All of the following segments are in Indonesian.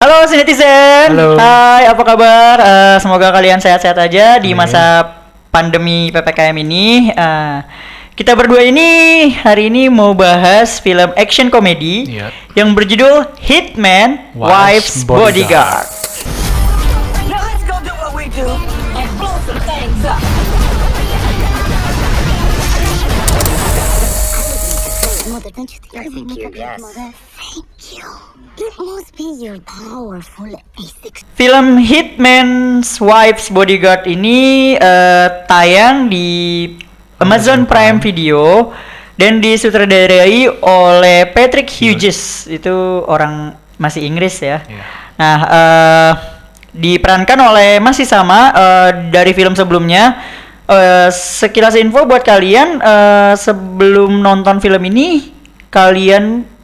Halo netizen. Halo. Hai, apa kabar? Semoga kalian sehat-sehat aja di masa pandemi PPKM ini. Kita berdua ini hari ini mau bahas film action komedi Iya. yang berjudul Hitman Wife's Bodyguard. Now let's go do what we do and blow some things up. Mother, don't you think I think you're yes. Mother? Thank you. It must be your powerful A6. Film Hitman's Wife's Bodyguard ini tayang di Amazon Prime Video dan disutradarai oleh Patrick Hughes. Itu orang masih Inggris ya. Iya. Nah, diperankan oleh masih sama dari film sebelumnya. Sekilas info buat kalian, sebelum nonton film ini kalian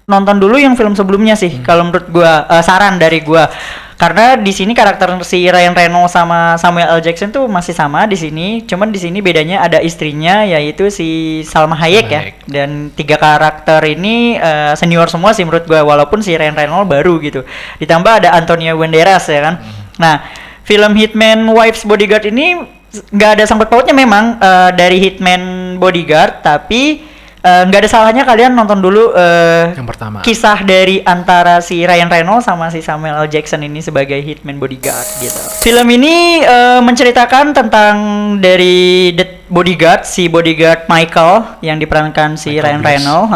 nonton dulu yang film sebelumnya sih. Kalau menurut gua, saran dari gua, karena di sini karakter si Ryan Reynolds sama Samuel L. Jackson tuh masih sama di sini. Cuman di sini bedanya ada istrinya, yaitu si Salma Hayek ya. Dan tiga karakter ini senior semua sih menurut gua, walaupun si Ryan Reynolds baru gitu. Ditambah ada Antonio Banderas ya kan. Nah, film Hitman Wife's Bodyguard ini nggak ada sangkut pautnya memang dari Hitman Bodyguard, tapi nggak ada salahnya kalian nonton dulu Yang pertama. kisah dari antara si Ryan Reynolds sama si Samuel L. Jackson ini sebagai Hitman Bodyguard gitu. Film ini menceritakan tentang dari The Bodyguard, si bodyguard Michael yang diperankan si Ryan Reynolds,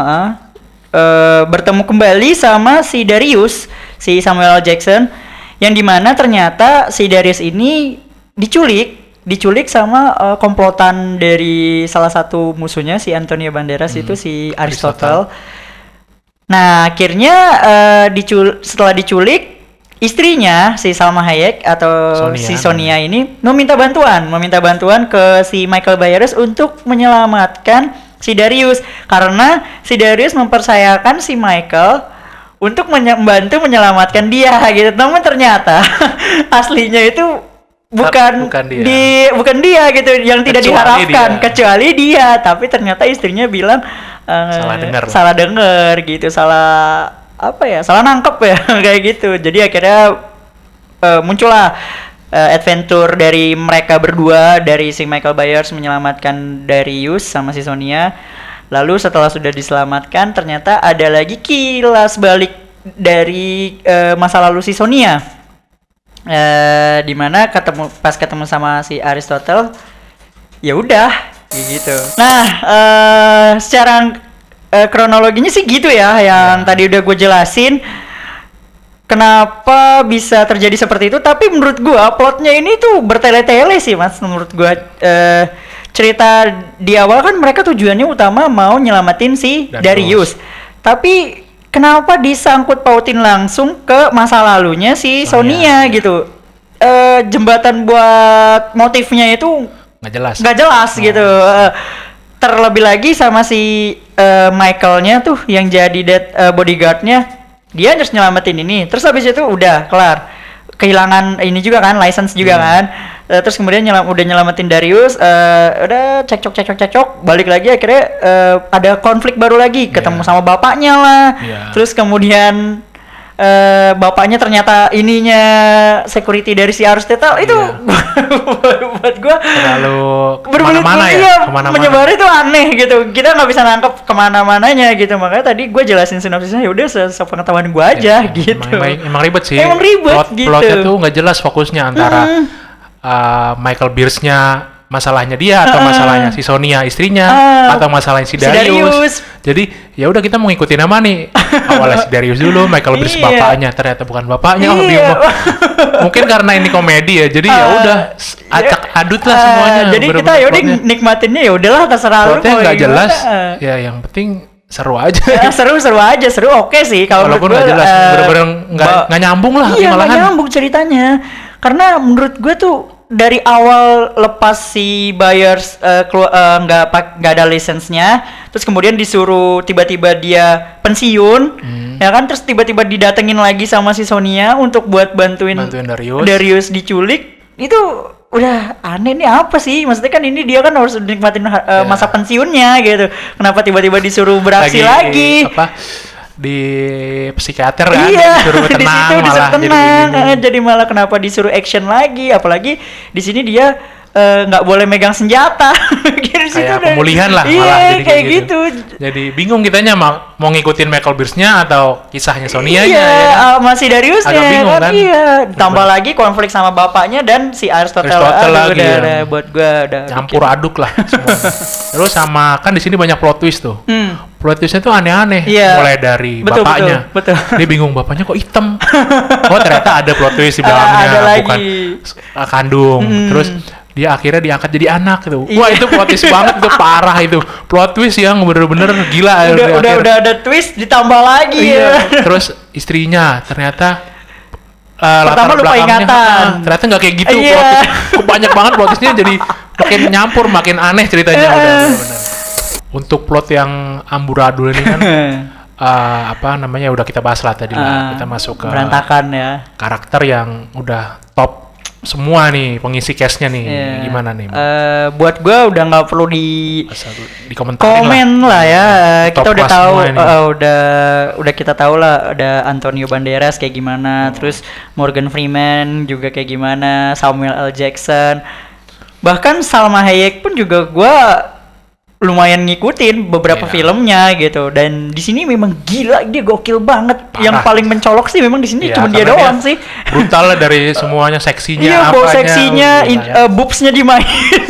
bertemu kembali sama si Darius, si Samuel L. Jackson, yang dimana ternyata si Darius ini diculik sama komplotan dari salah satu musuhnya si Antonio Banderas itu si Aristotle. Nah, akhirnya setelah diculik, istrinya si Salma Hayek atau si Sonia ini meminta bantuan ke si Michael Byers untuk menyelamatkan si Darius, karena si Darius mempercayakan si Michael untuk membantu menyelamatkan dia gitu. Namun ternyata aslinya itu bukan dia gitu, yang tidak diharapkan kecuali dia, tapi ternyata istrinya bilang salah dengar gitu, salah nangkep ya kayak gitu. Jadi akhirnya muncullah adventure dari mereka berdua, dari si Michael Byers menyelamatkan Darius sama si Sonia. Lalu setelah sudah diselamatkan, ternyata ada lagi kilas balik dari masa lalu si Sonia. Dimana pas ketemu sama si Aristotle, ya udah gitu. Nah, secara kronologinya sih gitu ya, yang tadi udah gue jelasin kenapa bisa terjadi seperti itu. Tapi menurut gue plotnya ini tuh bertele-tele sih mas. Menurut gue cerita di awal kan mereka tujuannya utama mau nyelamatin si Darius. Tapi kenapa disangkut pautin langsung ke masa lalunya si Sonia gitu? Jembatan buat motifnya itu nggak jelas gitu. Terlebih lagi sama si Michaelnya tuh yang jadi bodyguardnya, dia harus nyelamatin ini. Terus habis itu udah kelar, kehilangan ini juga kan, license juga kan. Terus kemudian udah nyelamatin Darius, udah cekcok, balik lagi akhirnya ada konflik baru lagi, ketemu sama bapaknya lah. Terus kemudian bapaknya ternyata ininya security dari si Aristotle itu buat gue terlalu kemana-mana ya, menyebar itu aneh gitu, kita nggak bisa nangkep kemana-mananya gitu. Makanya tadi gue jelasin sinopsisnya ya udah sepengetahuan gue aja gitu. Emang ribet sih, gitu. Plotnya tuh nggak jelas fokusnya antara Michael Byers-nya masalahnya dia atau masalahnya si Sonia istrinya atau masalahnya si Darius. Jadi ya udah kita mau ngikutin nama nih. Awalnya si Darius dulu, Michael Byers bapaknya, ternyata bukan bapaknya. Mungkin karena ini komedi ya. Jadi ya udah acak adut lah semuanya. Jadi kita ya udah nikmatinnya, ya udahlah terserah lu. Plotnya nggak jelas. Ya yang penting seru aja. Seru oke sih kalau walaupun nggak jelas, bener-bener nggak nyambung lah. Iya, nggak nyambung ceritanya. Karena menurut gue tuh dari awal lepas si Byers nggak ada license-nya, terus kemudian disuruh tiba-tiba dia pensiun, ya kan, terus tiba-tiba didatengin lagi sama si Sonia untuk buat bantuin Darius diculik, itu udah aneh nih, apa sih? Maksudnya kan ini dia kan harus nikmatin masa pensiunnya gitu, kenapa tiba-tiba disuruh beraksi lagi? di psikiater kan, Iya, disuruh di tenang situ disuruh malah tenang, gini. jadi malah kenapa disuruh action lagi? Apalagi di sini dia nggak boleh megang senjata. Di situ Kayak udah- pemulihan lah iya, malah jadi kayak gitu. Jadi bingung kitanya mau ngikutin Michael Bierce-nya atau kisahnya Sonia-nya Iya, ya kan? masih Dariusnya Agak bingung kan? Iya, tambah lagi konflik sama bapaknya dan si Aristotle. Aristotle Aduh, lagi, udah ya. buat gua udah Campur bikin. aduk lah semuanya. Terus sama kan di sini banyak plot twist tuh. Plot twistnya tuh aneh-aneh, Iya. mulai dari Betul, bapaknya. betul. Dia bingung bapaknya kok hitam. Oh ternyata ada plot twist di belakangnya, ada lagi. bukan kandung. Terus dia akhirnya diangkat jadi anak gitu. Iya. Wah itu plot twist banget, itu parah itu. Plot twist yang bener-bener gila. di akhir. Udah ada twist ditambah lagi Iya. ya. Terus istrinya ternyata Pertama latar lupa belakangnya, ingatan. ternyata nggak kayak gitu. Iya. Plot twist. Kok banyak banget plot twistnya, jadi makin nyampur, makin aneh ceritanya. Udah bener-bener. Untuk plot yang amburadul ini kan apa namanya udah kita bahas lah tadi lah. Kita masuk ke berantakan ya. karakter yang udah top semua nih pengisi cast-nya nih. Iya. Gimana nih? Buat gua udah nggak perlu Asal dikomentarin komen lah ya. Kita Top udah class tahu semua ini. udah kita tahu lah ada Antonio Banderas kayak gimana, terus Morgan Freeman juga kayak gimana, Samuel L. Jackson. Bahkan Salma Hayek pun juga gua lumayan ngikutin beberapa Iya. filmnya gitu, dan di sini memang gila, dia gokil banget. Parah. Yang paling mencolok sih memang di sini Iya, cuma dia karena doang sih. Brutal lah dari semuanya, seksinya, Iya, bau apanya, seksinya, gila ya. boobsnya dimainin.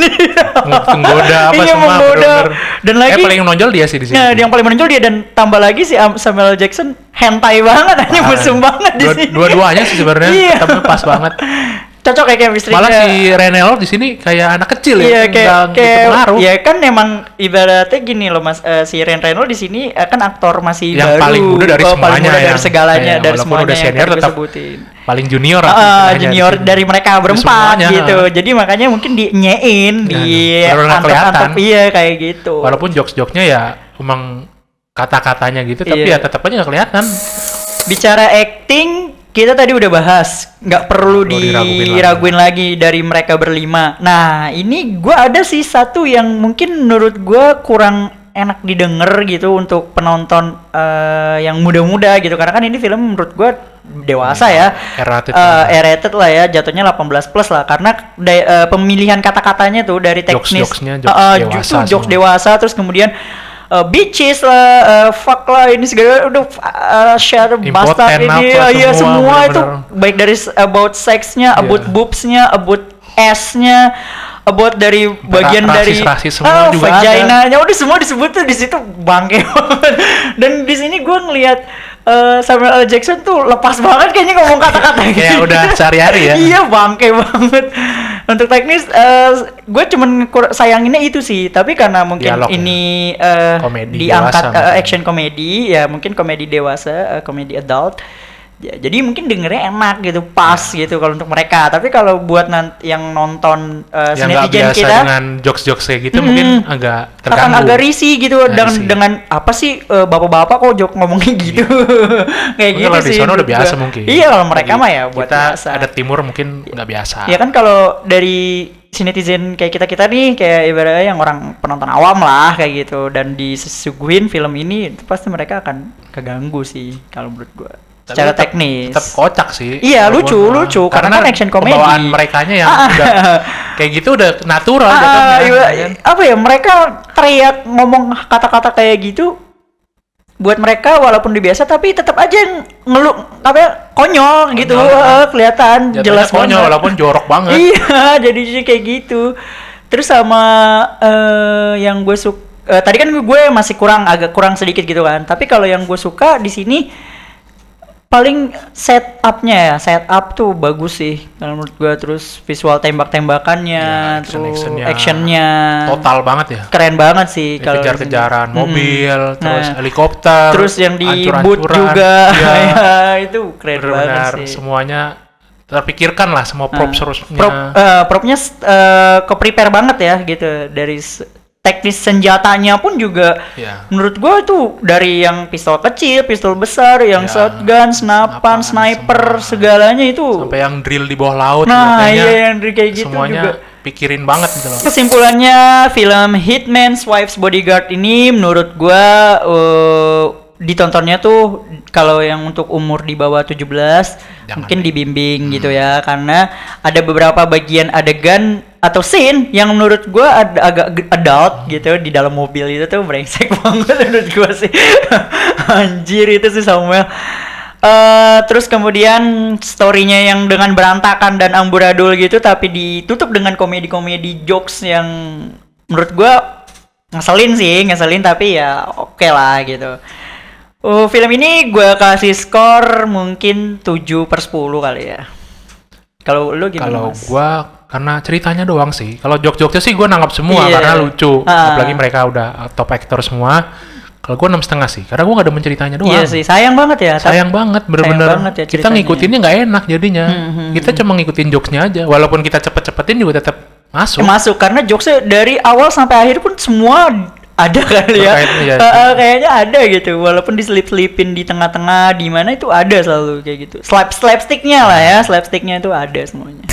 Menggoda apa Iya, semua menggoda. bener-bener. Dan lagi paling menonjol dia sih di sini. Nah, yang paling menonjol dia, dan tambah lagi si Samuel L. Jackson hentai banget, hanya mesum banget di sini. Dua-duanya sih sebenarnya Iya. ketemu pas banget. Cocok kayak chemistry-nya. Malah si Renel di sini kayak anak kecil Iya, ya, nggak gitu pengaruh. ya kan emang ibaratnya gini loh Mas, si Ryan Reynolds di sini kan aktor masih Yang baru, paling muda dari paling semuanya muda dari yang- segalanya, iya, dari walaupun semuanya udah yang senior tadi gue tetap sebutin. paling junior lah. Ah, istilahnya junior di sini. dari mereka berempat semuanya, gitu. Jadi makanya mungkin dinyein, Nah, di baru nggak kelihatan. antep-antep, iya kayak gitu. Walaupun jokes-jokesnya ya emang kata-katanya gitu, tapi Iya. ya tetap aja nggak kelihatan. Bicara acting, kita tadi udah bahas, nggak perlu diraguin lagi dari mereka berlima. Nah, ini gua ada sih satu yang mungkin menurut gua kurang enak didengar gitu untuk penonton yang muda-muda gitu, karena kan ini film menurut gua dewasa ya, R-rated R-rated lah ya, jatuhnya 18 plus lah, karena pemilihan kata-katanya tuh dari teknis, Jokes-jokesnya jokes dewasa jokes semua. dewasa, terus kemudian bitches lah, fuck lah, ini segala udah share bastard Impotent ini, apa, iya semua itu, bener-bener. baik dari about seksnya, Iya. about boobsnya, about ass-nya, about dari bagian dari rasis semua juga ada. vagina-nya, udah semua disebut tuh di situ, bangke banget. Dan di sini gue ngelihat Samuel L. Jackson tuh lepas banget kayaknya ngomong kata-kata gitu. Kayak udah sehari-hari ya. Iya, bangke banget. Untuk teknis, gue cuman sayanginnya itu sih. Tapi karena mungkin Dialog, ini komedi diangkat dewasa mungkin. action komedi, ya mungkin komedi dewasa, komedi adult. Ya, jadi mungkin dengernya enak gitu, pas gitu kalau untuk mereka. Tapi kalau buat yang nonton Yang nggak netizen biasa kita, dengan jokes-jokes kayak gitu mungkin agak terganggu. akan agak risih gitu Risih. dengan apa sih bapak-bapak kok jok ngomongnya gitu. Kayak Mungkin gitu kalau di sih. sana udah menurut biasa gua. mungkin. Iya, kalau mereka Jadi mah ya buat kita biasa. ada timur mungkin nggak biasa. Ya kan kalau dari si netizen kayak kita nih, kayak ibaratnya yang orang penonton awam lah kayak gitu, dan disuguhin film ini, itu pasti mereka akan keganggu sih kalau menurut gua. Tapi Secara tetap- teknis. tetap kocak sih. Iya, Walaupun, lucu, karena kan action comedy. Bawaan merekanya yang udah kayak gitu udah natural jatuhnya, iya, ya kan? apa ya, mereka teriak ngomong kata-kata kayak gitu buat mereka walaupun udah biasa, tapi tetap aja ngeluh apa ya, konyol gitu, kelihatan Jatuhnya jelas konyol banget. walaupun jorok banget. Iya, jadi kayak gitu. Terus sama yang gue suka, tadi kan gue masih agak kurang sedikit gitu kan. Tapi kalau yang gue suka di sini paling setup tuh bagus sih kalau menurut gue. Terus visual tembak-tembakannya, Ya, terus action-actionnya actionnya Total banget ya. keren banget sih kalau Kejar-kejaran di sini. mobil, terus Nah, helikopter, terus yang di boot hancur-hancuran. juga. Iya. Ya, itu keren banget Benar-benar sih. semuanya terpikirkan lah, semua props harusnya. Propnya ke-prepare banget ya gitu, dari teknis senjatanya pun juga. Iya. Menurut gua tuh dari yang pistol kecil, pistol besar, yang Ya, shotgun, senapan, sniper, semua. segalanya itu. Sampai yang drill di bawah laut, Nah, kayaknya iya, yang kayak gitu semuanya juga. pikirin banget gitu loh. Kesimpulannya, film Hitman's Wife's Bodyguard ini menurut gua ditontonnya tuh kalau yang untuk umur di bawah 17 Jangan mungkin deh. dibimbing gitu ya, karena ada beberapa bagian adegan atau scene yang menurut gua agak adult gitu di dalam mobil itu tuh brengsek banget menurut gua sih. Anjir itu sih Samuel. Terus kemudian story-nya yang dengan berantakan dan amburadul gitu tapi ditutup dengan komedi-komedi jokes yang menurut gua ngeselin tapi ya oke lah gitu. Film ini gua kasih skor mungkin 7/10 kali ya. Kalau lu gimana, Kalau Mas? gua karena ceritanya doang sih. Kalau jok-joknya sih gua nanggap semua Iya. karena lucu. Ah. Apalagi mereka udah top actor semua. Kalau gua 6,5 sih, karena gua gak demen ceritanya doang. Iya sih, sayang banget ya. Sayang banget, bener-bener. banget ya Kita ceritanya. ngikutinnya nggak enak jadinya. Kita cuma ngikutin jokesnya aja. Walaupun kita cepet-cepetin juga tetap masuk. Masuk karena jokesnya dari awal sampai akhir pun semua ada kali ya. Berkaitan, iya. Kayaknya ada gitu. Walaupun diselip-selipin di tengah-tengah di mana itu ada selalu kayak gitu. Slapsticknya lah ya, slapsticknya itu ada semuanya.